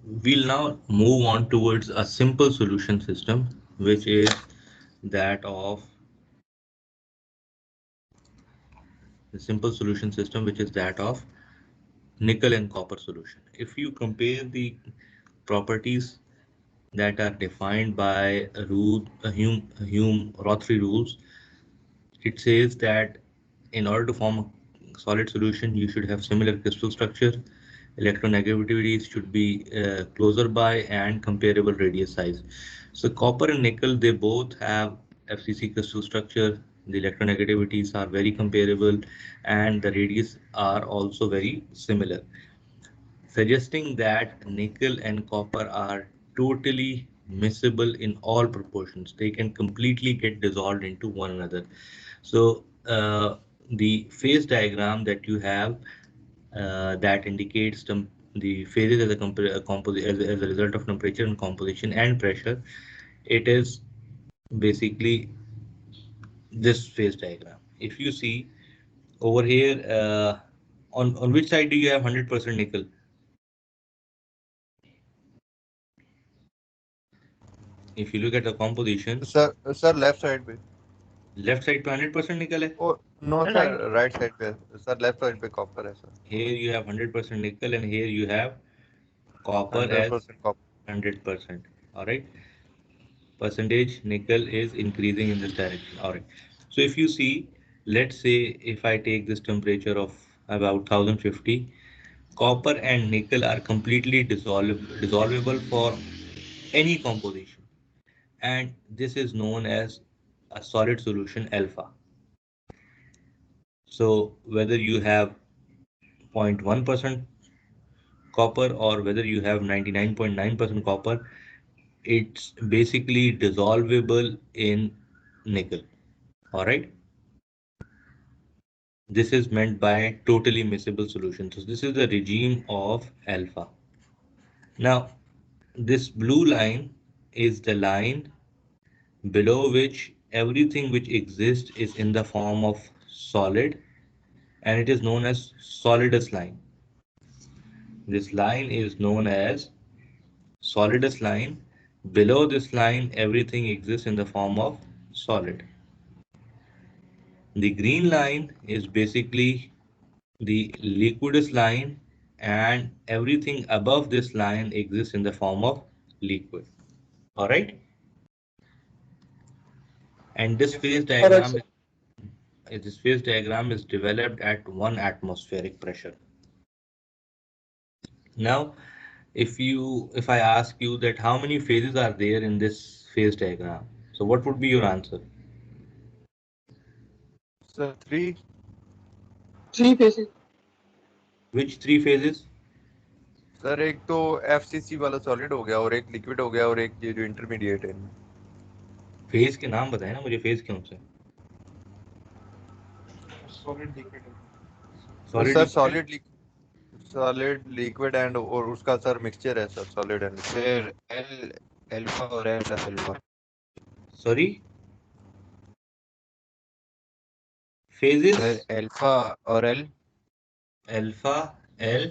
We'll now move on towards a simple solution system, which is that of the simple solution system, which is that of nickel and copper solution. If you compare the properties that are defined by a rule, Hume-Rothery rules, it says that in order to form a solid solution, you should have similar crystal structure, electronegativities should be closer by, and comparable radius size. So copper and nickel, they both have FCC crystal structure. The electronegativities are very comparable, and the radius are also very similar, suggesting that nickel and copper are totally miscible in all proportions. They can completely get dissolved into one another. So the phase diagram that you have that indicates the phases as as a result of temperature and composition and pressure, it is basically this phase diagram. If you see over here, on which side do you have 100% nickel? If you look at the composition, sir left side पे left side पे 100% nickel है. Oh no And sir right, right side पे sir left side पे copper है sir here you have 100% nickel and here you have copper as 100% copper 100%. All right, percentage nickel is increasing in this direction. All right. So if you see, let's say if I take this temperature of about 1050, copper and nickel are completely dissolvable for any composition, and this is known as a solid solution alpha. So whether you have 0.1% copper or whether you have 99.9% copper, it's basically dissolvable in nickel. All right. This is meant by totally miscible solution. So this is the regime of alpha. Now, this blue line is the line below which everything which exists is in the form of solid, and it is known as solidus line. This line is known as solidus line. Below this line, everything exists in the form of solid. The green line is basically the liquidus line, and everything above this line exists in the form of liquid. All right. And Correct, sir. this phase diagram is developed at 1 atmospheric pressure. Now, if I ask you that how many phases are there in this phase diagram, so what would be your answer? Sir 3 Three phases. Which three phases? Sir एक तो FCC वाला solid हो गया और एक liquid हो गया और एक ये जो इंटरमीडिएट है इनमें फेज के नाम बताए ना मुझे, फेज कौन से? Solid liquid. Solid sir liquid. Solid liquid and और उसका सर मिक्सचर है सर सॉलिड एंड फिर एल अल्फा और L plus alpha sorry, phases. Sir alpha और L Alpha, L,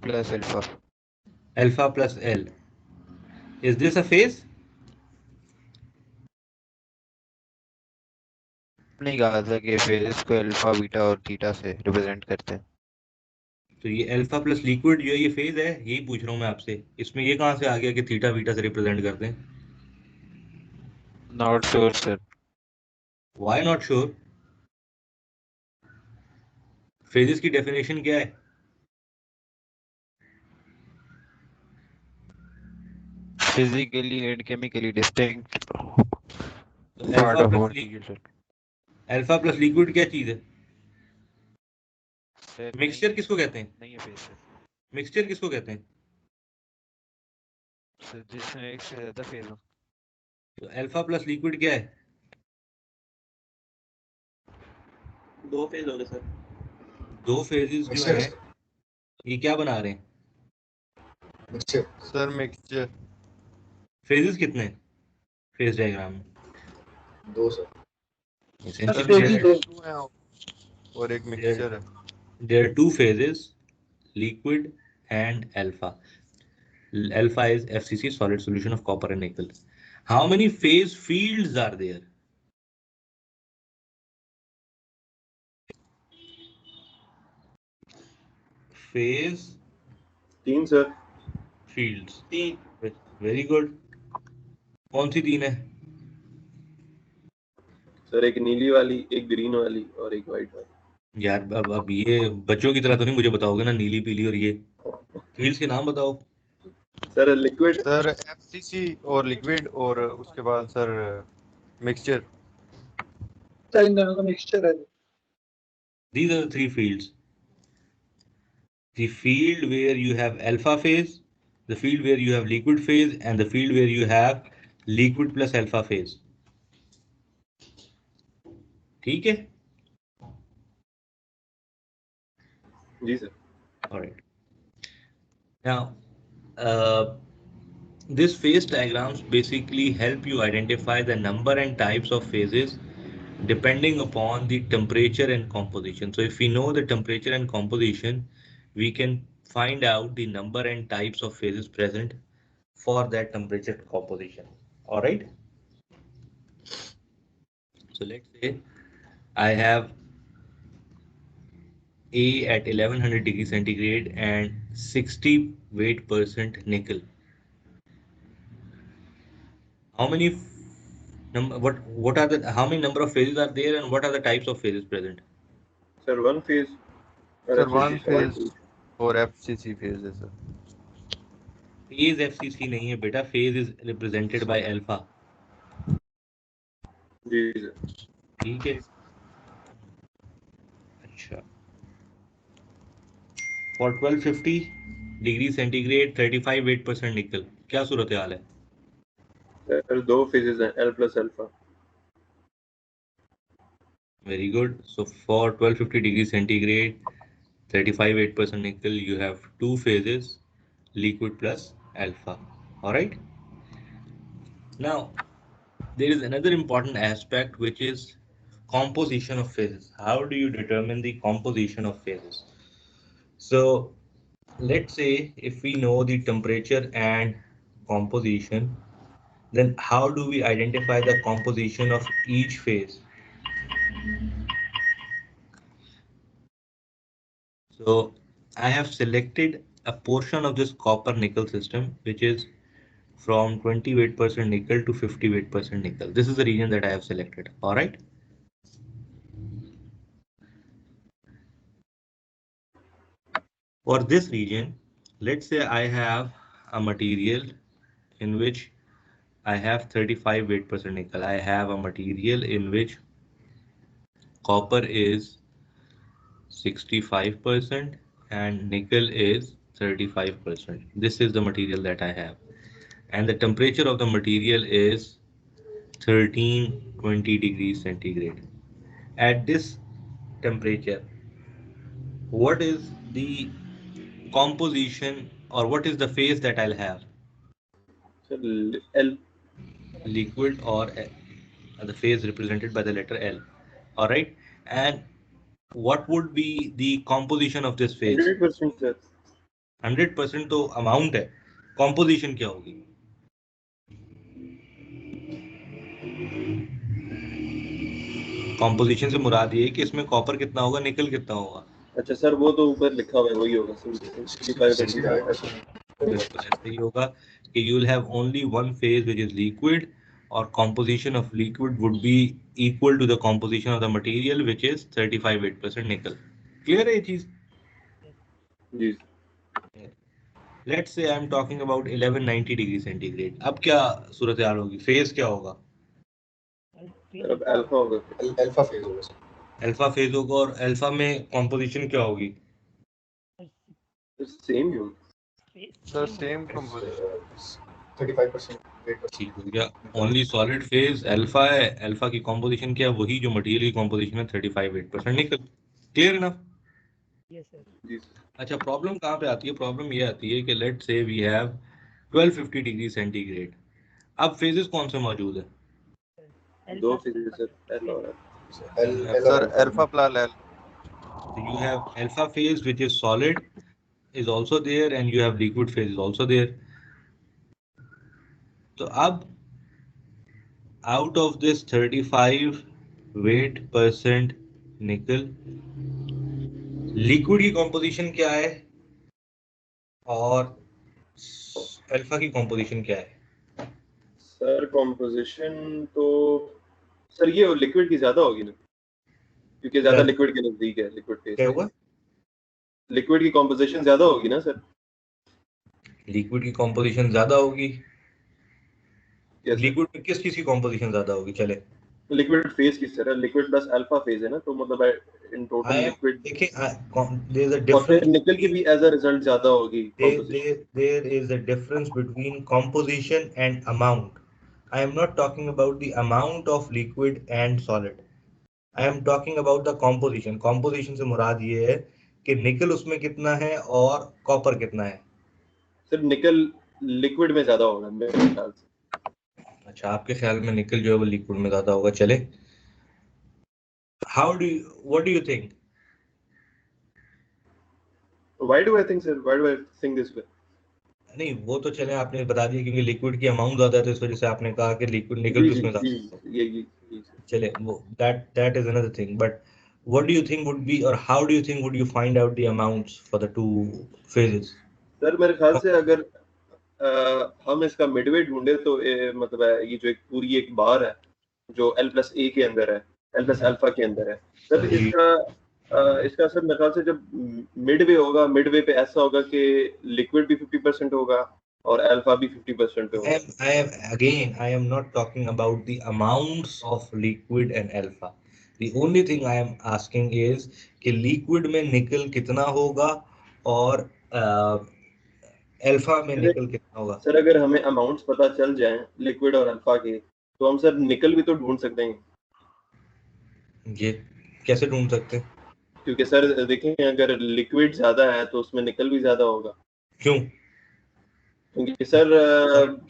plus alpha alpha plus L. Is this a phase? नहीं कहा था कि फेजेस को अल्फा बीटा और थीटा से रिप्रेजेंट करते हैं. तो ये अल्फा प्लस लिक्विड जो है ये फेज है, यही पूछ रहा हूँ मैं आपसे. इसमें ये कहाँ से आ गया कि थीटा बीटा से रिप्रेजेंट करते हैं? Not sure sir. Why not sure? Phases की डेफिनेशन क्या है? फिजिकली एंड केमिकली डिस्टिंक्ट तो part of material sir. Alpha plus liquid क्या चीज है? सर मिक्सचर किसको कहते हैं? नहीं है फेज सर. मिक्सचर किसको कहते हैं? सर जिसमें एक से ज्यादा फेज हो. तो अल्फा प्लस लिक्विड क्या है? दो फेज हो गए सर. दो फेजेस जो है ये क्या बना रहे हैं? सर मिक्सचर फेजेस कितने हैं फेज डायग्राम में? दो सर Essentially, दो हैं और एक मिक्सचर है. there are two phases, liquid and alpha. Alpha is FCC, solid solution of copper and nickel. How many phase fields are there? Phase 3 sir. fields. 3. Very good. कौन सी तीन है? सर एक नीली वाली, एक ग्रीन वाली और एक व्हाइट वाली. यार अब ये बच्चों की तरह तो नहीं मुझे बताओगे ना, नीली पीली और ये फील्ड्स के नाम बताओ. Sir liquid. सर एफसीसी और लिक्विड और उसके बाद सर मिक्सचर. सर इन दोनों का मिक्सचर है. These are the three fields. The field where you have alpha phase, the field where you have liquid phase, and the field where you have liquid plus alpha phase. ठीक है? जी sir. All right. Now, uh, this phase diagrams basically help you identify the number and types of phases depending upon the temperature and composition. So if we know the temperature and composition, we can find out the number and types of phases present for that temperature composition. All right. So let's say I have A at 1100 degrees centigrade and 60 weight percent nickel. How many what are the how many number of phases are there and what are the types of phases present? Sir one phase. Sir one phase और FCC phase है sir. Phase FCC नहीं है बेटा, phase is represented by alpha. जी sir. ठीक है. अच्छा. For 1250 degree centigrade 35 8% निकल, क्या सूरत हाल है? सर दो फेजेस हैं, L plus alpha. Very good. So for 1250 degree centigrade, 35 8% nickel, you have two phases, liquid plus alpha. All right. Now there is another important aspect which is composition of phases. How do you determine the composition of phases? So let's say if we know the temperature and composition, then how do we identify the composition of each phase? So I have selected a portion of this copper nickel system which is from 28% nickel to 58% nickel. This is the region that I have selected. All right. For this region, let's say I have a material in which I have 35 weight% nickel. I have a material in which copper is 65% and nickel is 35%. This is the material that I have. And the temperature of the material is 1320 degrees centigrade. At this temperature, what is the composition or what is the phase that I'll have? Sir L. Liquid or the phase represented by the letter L. All right. And what would be the composition of this phase? 100% sir. 100% तो amount है. Composition क्या होगी? Composition से मुराद ये है कि इसमें कॉपर कितना होगा, निकल कितना होगा. अच्छा सर वो तो ऊपर लिखा हुआ है वही होगा. 65%. बिल्कुल ऐसे ही होगा कि you will have only one phase which is liquid or composition of liquid would be equal to the composition of the material which is 35 8% nickel. Clear है ये चीज? जी. Let's say I am talking about 1190 degree centigrade. अब क्या सूरत हाल होगी? Phase क्या होगा? Sir अब alpha होगा. अल्फा फेज होगा सर. अल्फा फेज होगा और अल्फा में कॉम्पोजिशन क्या होगी? सेम ही होगा. Sir same composition. 35%. ठीक हो गया. ओनली सॉलिड फेज अल्फा है, अल्फा की कॉम्पोजिशन क्या है? वही जो मटेरियल की कॉम्पोजिशन है 35 8% निकल. क्लियर ना? जी. अच्छा, प्रॉब्लम कहाँ पे आती है? प्रॉब्लम ये आती है कि लेट से वी हैव 1250 डिग्री सेंटीग्रेड. अब फेजेस कौन से मौजूद है? दो फेजेस सर, एल और L. Sir alpha plus L. So you have alpha phase which is solid is also there and you have liquid phase is also there. तो अब out of this 35 weight percent निकल, liquid की composition क्या है और alpha की composition क्या है? सर कॉम्पोजिशन तो सर ये लिक्विड की ज्यादा होगी ना, क्योंकि ज्यादा लिक्विड के नजदीक है लिक्विड फेज। क्या हुआ? लिक्विड की कॉम्पोजिशन ज्यादा होगी ना सर? लिक्विड की कॉम्पोजिशन ज्यादा होगी। Yes, लिक्विड में किस चीज की कॉम्पोजिशन ज्यादा होगी? चले लिक्विड फेज की sir, liquid plus alpha phase है ना, तो मतलब इन टोटल लिक्विड। देखिए देयर इज अ और डिफरेंस, फिर निकल की भी एज अ रिजल्ट ज्यादा होगी composition. There is a difference between composition and amount. I am not talking about the amount of liquid and solid, I am talking about the composition. Composition से मुराद ये है कि निकल उसमें कितना है और कॉपर कितना है। सर निकल लिक्विड में ज्यादा होगा मेरे ख्याल से। अच्छा, आपके ख्याल में निकल जो है वो लिक्विड में ज्यादा होगा। चले, how do you, what do you think? Why do I think sir, why do I think this way? नहीं, वो तो चले आपने बता दिया क्योंकि लिक्विड की अमाउंट ज्यादा है तो इस वजह से आपने कहा कि लिक्विड निकल जी भी जी उसमें जी, ज्यादा। ये सर। चले, वो that is another thing, but what do you think would be, और how do you think would you find out the amounts for the two phases? Sir मेरे ख्याल से अगर हम इसका मिडवे ढूंढे तो मतलब ये जो एक पूरी एक बार है जो L प्लस ए के अंदर है, L प्लस अल्फा के अंदर है सर, सही। इसका सर मेरे ख्याल से जब मिडवे होगा, मिडवे पे ऐसा होगा कि लिक्विड भी 50% होगा और अल्फा भी 50% पे होगा। I am not talking about the amounts of liquid and alpha. The only thing I am asking is कि liquid में निकल कितना होगा और अल्फा में सर निकल कितना होगा। सर अगर हमें अमाउंट्स पता चल जाएं लिक्विड और अल्फा के, तो हम सर निकल भी तो ढूंढ सकते हैं। ये कैसे ढूंढ सकते हैं? क्योंकि सर देखें अगर लिक्विड ज्यादा है तो उसमें निकल भी ज्यादा होगा। क्यों? क्योंकि सर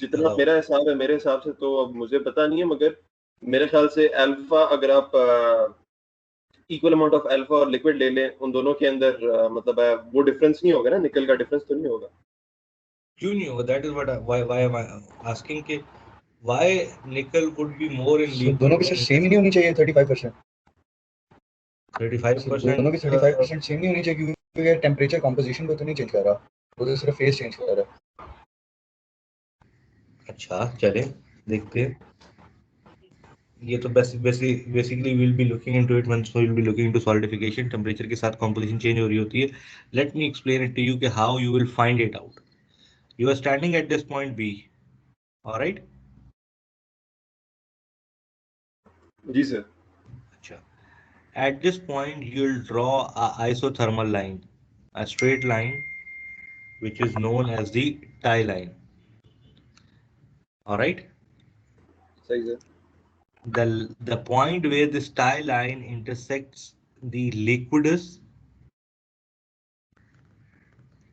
जितना ज्यादा होगा। मेरा हिसाब है, मेरे हिसाब से तो अब मुझे पता नहीं है, मगर मेरे ख्याल से अल्फा अगर आप इक्वल अमाउंट ऑफ अल्फा और लिक्विड ले लें, उन दोनों के अंदर मतलब वो डिफरेंस नहीं होगा ना, निकल का डिफरेंस तो नहीं होगा। क्यों नहीं होगा? That is what why am I asking कि व्हाई निकल would be more in liquid. दोनों की सेम ही नहीं होनी चाहिए 35%। 35%। दोनों की 35% सेम नहीं होनी चाहिए क्योंकि टेम्परेचर कंपोजिशन को तो नहीं चेंज कर रहा, वो तो सिर्फ फेज चेंज कर रहा है। अच्छा, चले देखते हैं। ये तो basically will be looking into it once will be looking into solidification. Temperature के साथ कंपोजिशन चेंज हो रही होती है। Let me explain it to you कि how you will find it out. You are standing at this point B, alright? जी sir. अच्छा, at this point you'll draw a isothermal line, a straight line which is known as the tie line, alright? सही sir. The point where this tie line intersects the liquidus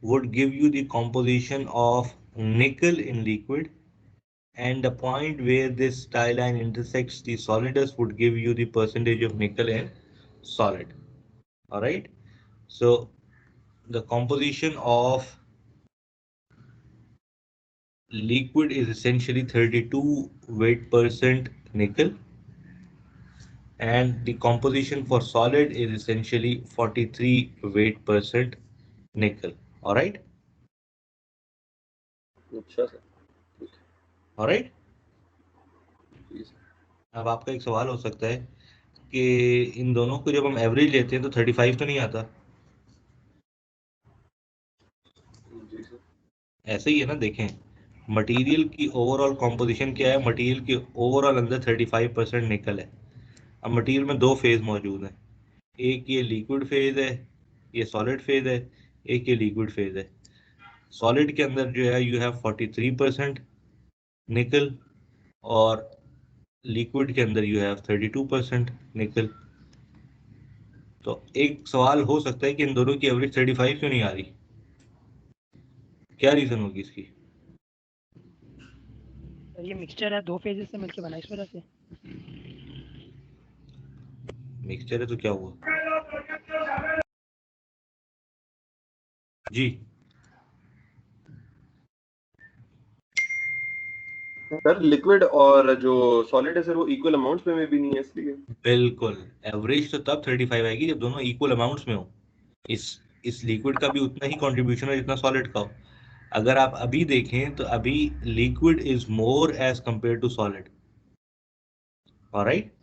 would give you the composition of nickel in liquid, and the point where this tie line intersects the solidus would give you the percentage of nickel in solid. All right, so the composition of liquid is essentially 32 weight percent nickel, and the composition for solid is essentially 43 weight percent nickel. All right, अच्छा sir, all right. जी sir. अब आपका एक सवाल हो सकता है कि इन दोनों को जब हम एवरेज लेते हैं तो 35 तो नहीं आता। जी सर। ऐसे ही है ना, देखें मटेरियल की ओवरऑल कॉम्पोजिशन क्या है। मटेरियल के ओवरऑल अंदर 35% निकल है। अब मटेरियल में दो फेज मौजूद हैं, एक ये लिक्विड फेज है, ये सॉलिड फेज है, एक ये लिक्विड फेज है। सॉलिड के अंदर जो है यू हैव 43% निकल, और लिक्विड के अंदर यू हैव 32% निकल। तो एक सवाल हो सकता है कि इन दोनों की एवरेज 35 क्यों नहीं आ रही? क्या रीजन होगी इसकी? ये मिक्सचर है, दो फेजेस से मिलके बना, इस वजह से। मिक्सचर है तो क्या हुआ जी? सर लिक्विड और जो सॉलिड है सर वो इक्वल अमाउंट्स में भी नहीं है इसलिए। बिल्कुल, एवरेज तो तब 35 आएगी जब दोनों इक्वल अमाउंट्स में हो। इस इस लिक्विड का भी उतना ही कंट्रीब्यूशन है जितना सॉलिड का हो। अगर आप अभी देखें तो अभी liquid is more as compare to solid. Alright,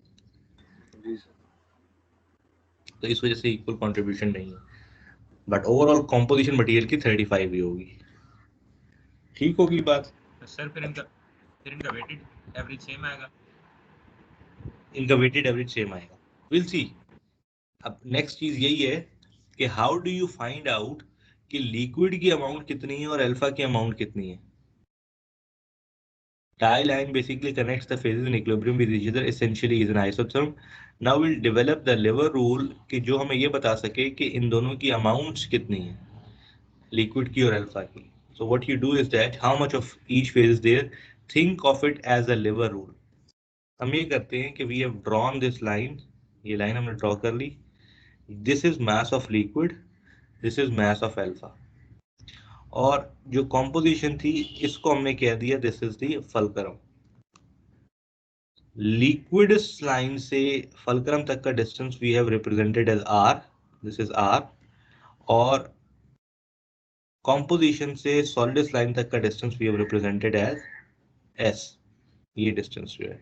जी सर। तो इस वजह से इक्वल कंट्रीब्यूशन नहीं है, बट ओवरऑल कॉम्पोजिशन मटेरियल की 35 ही होगी। ठीक होगी बात सर? फिर इनका वेटेड एवरेज सेम आएगा, इनका वेटेड एवरेज सेम आएगा। Will see. अब नेक्स्ट चीज यही है कि how do you find out कि लिक्विड की अमाउंट कितनी है और अल्फा की अमाउंट कितनी है। Tie line basically connects the phases in equilibrium with each other, essentially is an isotherm. Now we'll develop the lever rule कि जो हमें ये बता सके कि इन दोनों की अमाउंट्स कितनी है, लिक्विड की और अल्फा की। So what you do is that how much of each phase is there, think of it as a lever rule. हम ये करते हैं कि we have drawn this line, ये लाइन हमने ड्रॉ कर ली। This is mass of liquid, this is mass of alpha. और जो कॉम्पोजिशन थी इसको हमने कह दिया this is the fulcrum. Liquid line से फलक्रम तक का distance we have represented as R, this is R. और कॉम्पोजिशन से सॉलिड लाइन तक का distance we have represented as S, ये डिस्टेंस जो है।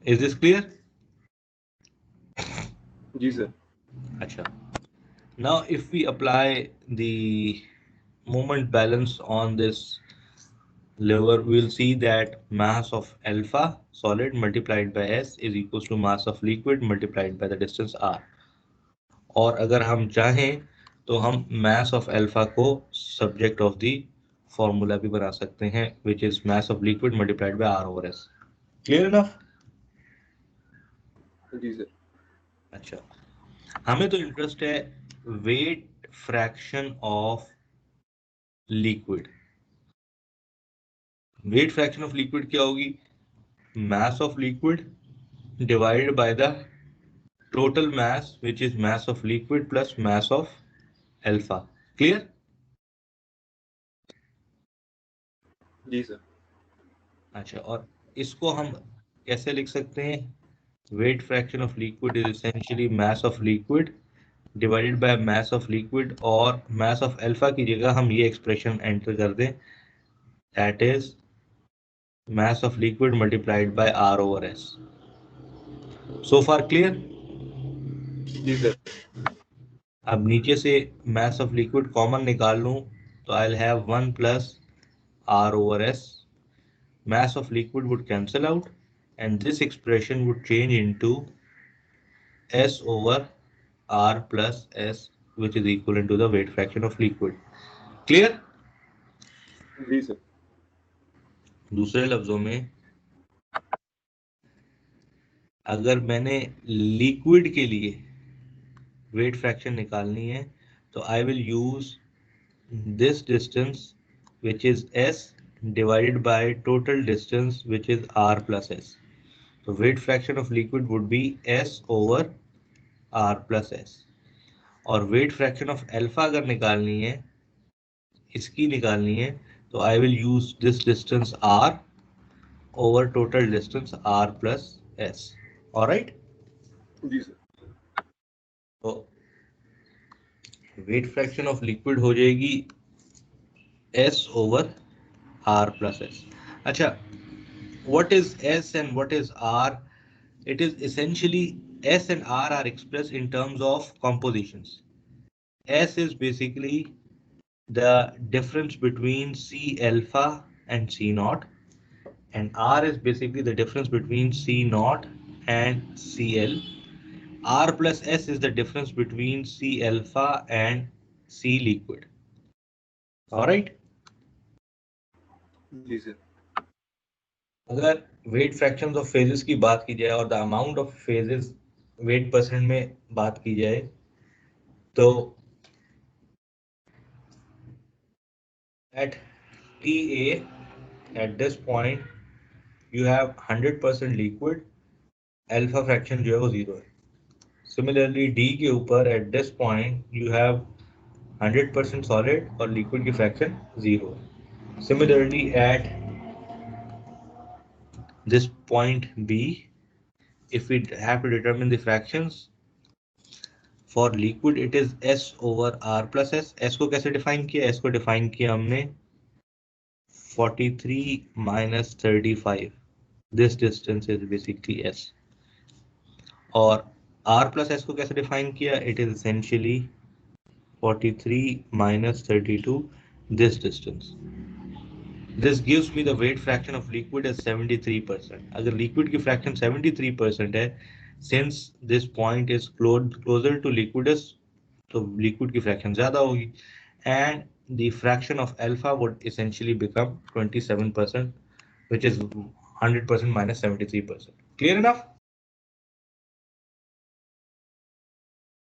Is this clear? जी सर। अच्छा, now if we apply the moment balance on this lever, we'll see that mass of alpha solid multiplied by s is equals to mass of liquid multiplied by the distance r. और अगर हम चाहें तो हम mass of alpha को subject of the formula भी बना सकते हैं, which is mass of liquid multiplied by r over s. Clear enough? Ji sir. अच्छा, हमें तो इंटरेस्ट है weight fraction of liquid. weight fraction of liquid क्या होगी? mass of liquid divided by the total mass, which is mass of liquid plus mass of alpha. Clear? जी sir. अच्छा, और इसको हम कैसे लिख सकते हैं? weight fraction of liquid is essentially mass of liquid divided by mass of liquid, और mass of alpha की जगह हम ये expression enter कर दें, that is mass of liquid multiplied by r over s. So far clear? जी sir. अब नीचे से mass of liquid कॉमन निकाल लूं तो I'll have 1 plus r over s. Mass of liquid would cancel out and this expression would change into s over r plus s, which is equivalent to the weight fraction of liquid. Clear? जी sir. दूसरे लफ्जों में अगर मैंने liquid के लिए weight fraction निकालनी है तो I will use this distance which is s divided by total distance which is r plus s. So weight fraction of liquid would be s over r plus s. और weight fraction of alpha अगर निकालनी है, इसकी निकालनी है, तो I will use this distance r over total distance r plus s. Alright, जी sir. तो वेट फ्रैक्शन ऑफ लिक्विड हो जाएगी s over r plus s. अच्छा, what is s and what is r? It is essentially s and r are expressed in terms of compositions. S is basically the difference between C alpha and C naught, and R is basically the difference between C naught and Cl. R plus S is the difference between C alpha and C liquid. All right. Ji sir. अगर wait fractions of phases की बात की जाए और the amount of phases wait percent में बात की जाए तो at TA at this point you have 100% liquid, alpha fraction जो है वो जीरो है. सिमिलरली डी के ऊपर at this point you have 100% solid और लिक्विड की फ्रैक्शन जीरो है. Similarly at this point B, if we have to determine the fractions for liquid, it is S over R plus S. S को कैसे define किया? S को define किया हमने 43 minus 35. This distance is basically S. और R plus S को कैसे define किया? It is essentially 43 minus 32, this distance. This gives me the weight fraction of liquid as 73%. अगर liquid की fraction 73% है, since this point is closer to liquidus, तो liquid की fraction ज़्यादा होगी, and the fraction of alpha would essentially become 27%, which is 100% minus 73%. Clear enough?